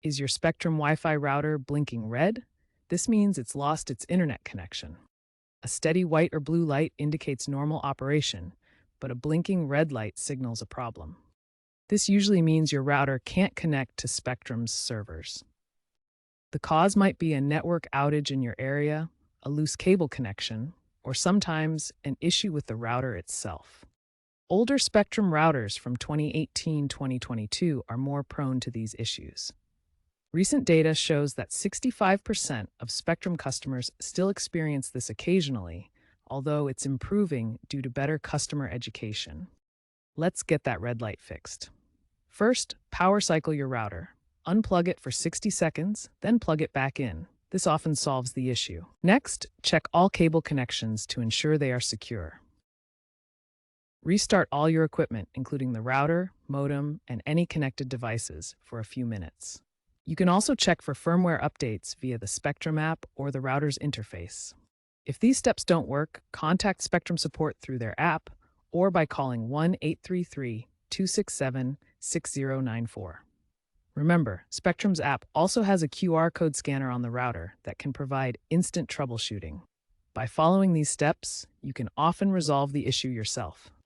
Is your Spectrum Wi-Fi router blinking red? This means it's lost its internet connection. A steady white or blue light indicates normal operation, but a blinking red light signals a problem. This usually means your router can't connect to Spectrum's servers. The cause might be a network outage in your area, a loose cable connection, or sometimes an issue with the router itself. Older Spectrum routers from 2018-2022 are more prone to these issues. Recent data shows that 65% of Spectrum customers still experience this occasionally, although it's improving due to better customer education. Let's get that red light fixed. First, power cycle your router. Unplug it for 60 seconds, then plug it back in. This often solves the issue. Next, check all cable connections to ensure they are secure. Restart all your equipment, including the router, modem, and any connected devices, for a few minutes. You can also check for firmware updates via the Spectrum app or the router's interface. If these steps don't work, contact Spectrum support through their app or by calling 1-833-267-6094. Remember, Spectrum's app also has a QR code scanner on the router that can provide instant troubleshooting. By following these steps, you can often resolve the issue yourself.